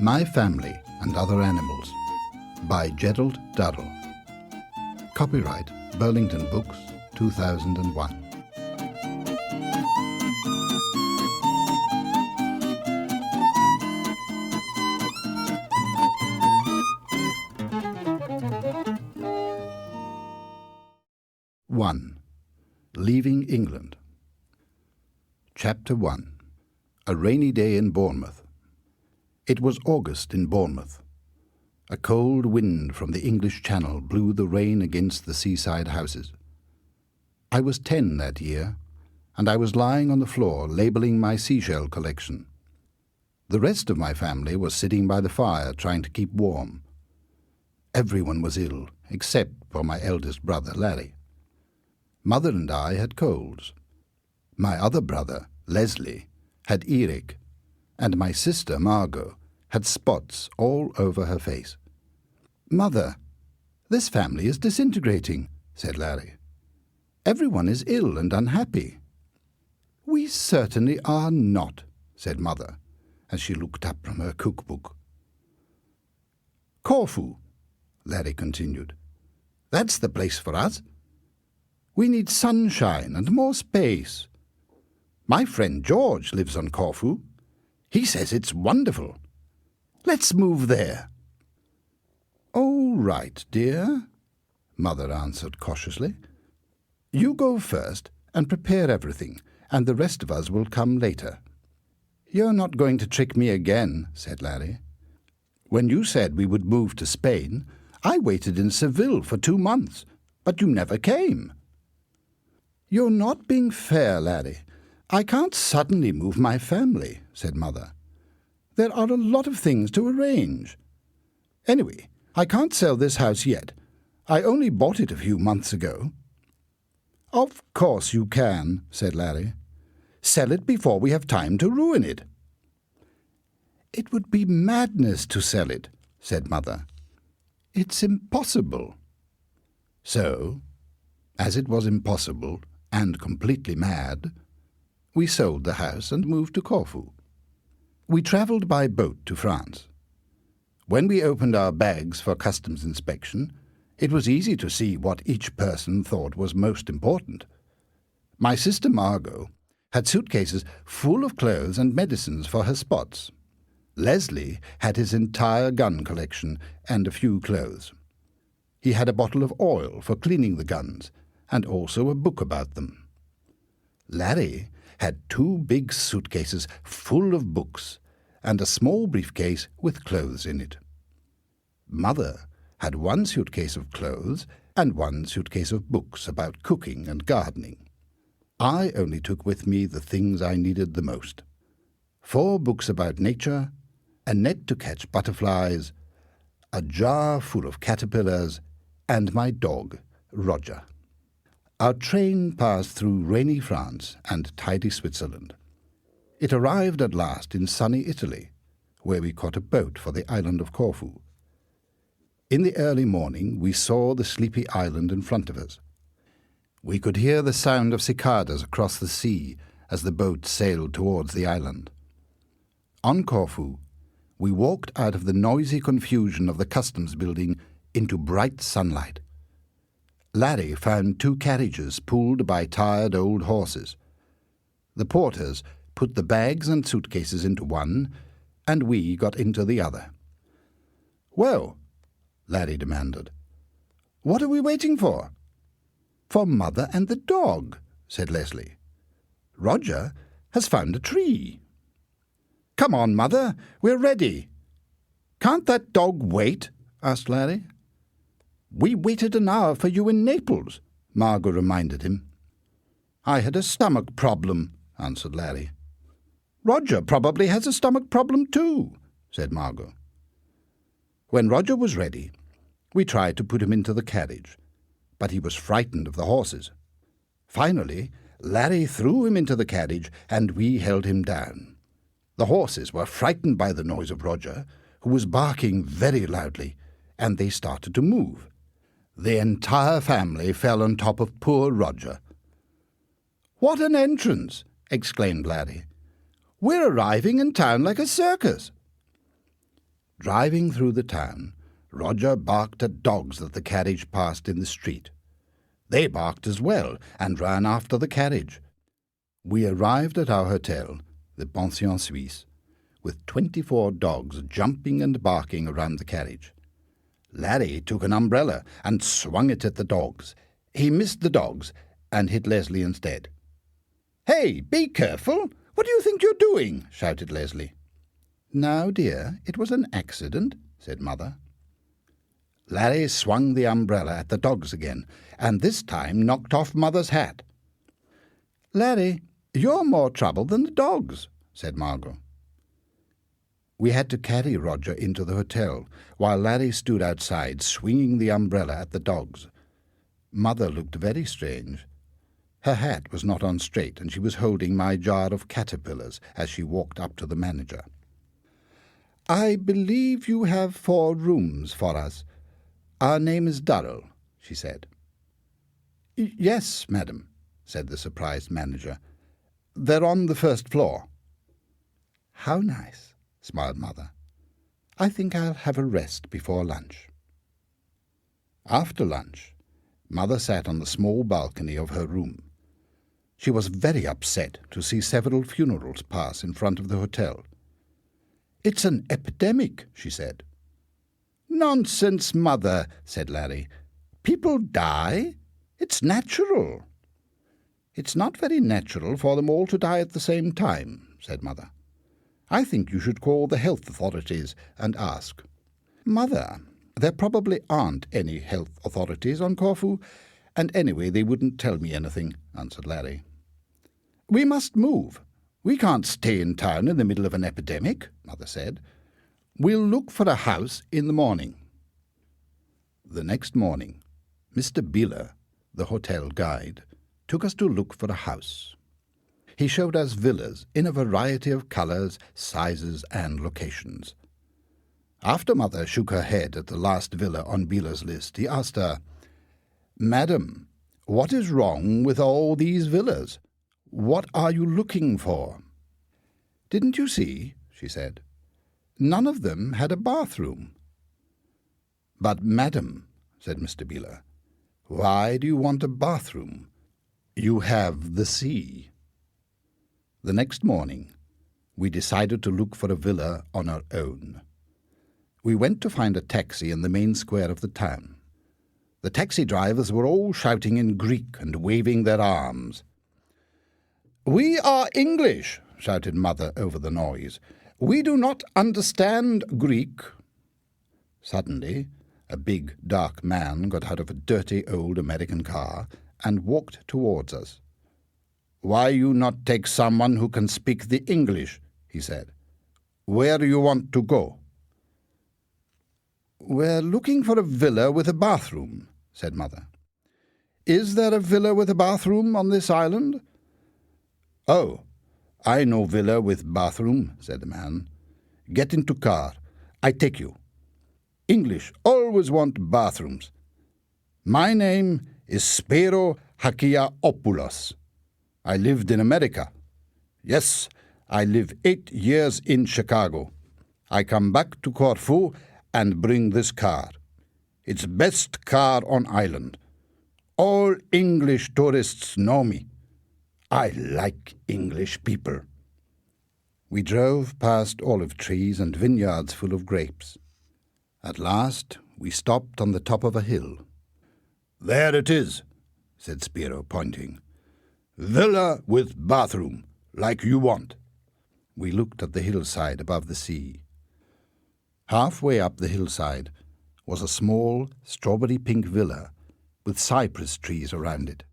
My Family and Other Animals by Gerald Durrell. Copyright Burlington Books, 2001. Leaving England. Chapter 1. A rainy day in Bournemouth. It was August in Bournemouth. A cold wind from the English Channel blew the rain against the seaside houses. I was 10 that year, and I was lying on the floor labelling my seashell collection. The rest of my family was sitting by the fire trying to keep warm. Everyone was ill, except for my eldest brother, Larry. Mother and I had colds. My other brother, Leslie, had earache, and my sister, Margot, had spots all over her face. "Mother, this family is disintegrating," said Larry. "Everyone is ill and unhappy." "We certainly are not," said Mother, as she looked up from her cookbook. "Corfu," Larry continued. "That's the place for us. We need sunshine and more space. My friend George lives on Corfu. He says it's wonderful. Let's move there." "All right, dear," Mother answered cautiously. "You go first and prepare everything, and the rest of us will come later." "You're not going to trick me again," said Larry. "When you said we would move to Spain, I waited in Seville for 2 months, but you never came." "You're not being fair, Larry. I can't suddenly move my family," said Mother. "There are a lot of things to arrange. Anyway, I can't sell this house yet. I only bought it a few months ago." "Of course you can," said Larry. "Sell it before we have time to ruin it." "It would be madness to sell it," said Mother. "It's impossible." So, as it was impossible and completely mad, we sold the house and moved to Corfu. We travelled by boat to France. When we opened our bags for customs inspection, it was easy to see what each person thought was most important. My sister Margot had suitcases full of clothes and medicines for her spots. Leslie had his entire gun collection and a few clothes. He had a bottle of oil for cleaning the guns, and also a book about them. Larry had 2 big suitcases full of books, and a small briefcase with clothes in it. Mother had 1 suitcase of clothes and 1 suitcase of books about cooking and gardening. I only took with me the things I needed the most: 4 books about nature, a net to catch butterflies, a jar full of caterpillars, and my dog, Roger. Our train passed through rainy France and tidy Switzerland. It arrived at last in sunny Italy, where we caught a boat for the island of Corfu. In the early morning we saw the sleepy island in front of us. We could hear the sound of cicadas across the sea as the boat sailed towards the island. On Corfu, we walked out of the noisy confusion of the customs building into bright sunlight. Larry found 2 carriages pulled by tired old horses. The porters put the bags and suitcases into one, and we got into the other. "Well," Larry demanded, "what are we waiting for?" "For Mother and the dog," said Leslie. "Roger has found a tree." "Come on, Mother, we're ready." "Can't that dog wait?" asked Larry. "We waited an hour for you in Naples," Margot reminded him. "I had a stomach problem," answered Larry. "Roger probably has a stomach problem too," said Margot. When Roger was ready, we tried to put him into the carriage, but he was frightened of the horses. Finally, Larry threw him into the carriage, and we held him down. The horses were frightened by the noise of Roger, who was barking very loudly, and they started to move. The entire family fell on top of poor Roger. "What an entrance!" exclaimed Larry. "We're arriving in town like a circus." Driving through the town, Roger barked at dogs that the carriage passed in the street. They barked as well and ran after the carriage. We arrived at our hotel, the Pension Suisse, with 24 dogs jumping and barking around the carriage. Larry took an umbrella and swung it at the dogs. He missed the dogs and hit Leslie instead. "Hey, be careful! What do you think you're doing?" shouted Leslie. "Now, dear, it was an accident," said Mother. Larry swung the umbrella at the dogs again, and this time knocked off Mother's hat. "Larry, you're more trouble than the dogs," said Margot. We had to carry Roger into the hotel, while Larry stood outside swinging the umbrella at the dogs. Mother looked very strange. Her hat was not on straight, and she was holding my jar of caterpillars as she walked up to the manager. "I believe you have 4 rooms for us. Our name is Durrell," she said. "Yes, madam," said the surprised manager. "They're on the 1st floor." "How nice," smiled Mother. "I think I'll have a rest before lunch." After lunch, Mother sat on the small balcony of her room. She was very upset to see several funerals pass in front of the hotel. "It's an epidemic," she said. "Nonsense, Mother," said Larry. "People die. It's natural." "It's not very natural for them all to die at the same time," said Mother. "I think you should call the health authorities and ask." "Mother, there probably aren't any health authorities on Corfu, and anyway they wouldn't tell me anything," answered Larry. "We must move. We can't stay in town in the middle of an epidemic," Mother said. "We'll look for a house in the morning." The next morning, Mr. Bieler, the hotel guide, took us to look for a house. He showed us villas in a variety of colours, sizes, and locations. After Mother shook her head at the last villa on Bieler's list, he asked her, "Madam, what is wrong with all these villas? What are you looking for?" "Didn't you see?" she said. "None of them had a bathroom." "But, madam," said Mr. Bieler, "why do you want a bathroom? You have the sea." The next morning, we decided to look for a villa on our own. We went to find a taxi in the main square of the town. The taxi drivers were all shouting in Greek and waving their arms. "We are English," shouted Mother over the noise. "We do not understand Greek." Suddenly, a big, dark man got out of a dirty old American car and walked towards us. "Why you not take someone who can speak the English?" he said. "Where do you want to go?" "We're looking for a villa with a bathroom," said Mother. "Is there a villa with a bathroom on this island?" "Oh, I know villa with bathroom," said the man. "Get into car. I take you. English always want bathrooms. My name is Spiro Hakiaopoulos. I lived in America. Yes, I live 8 years in Chicago. I come back to Corfu and bring this car. It's best car on island. All English tourists know me. I like English people." We drove past olive trees and vineyards full of grapes. At last we stopped on the top of a hill. "There it is," said Spiro, pointing. "Villa with bathroom, like you want." We looked at the hillside above the sea. Halfway up the hillside was a small strawberry-pink villa with cypress trees around it.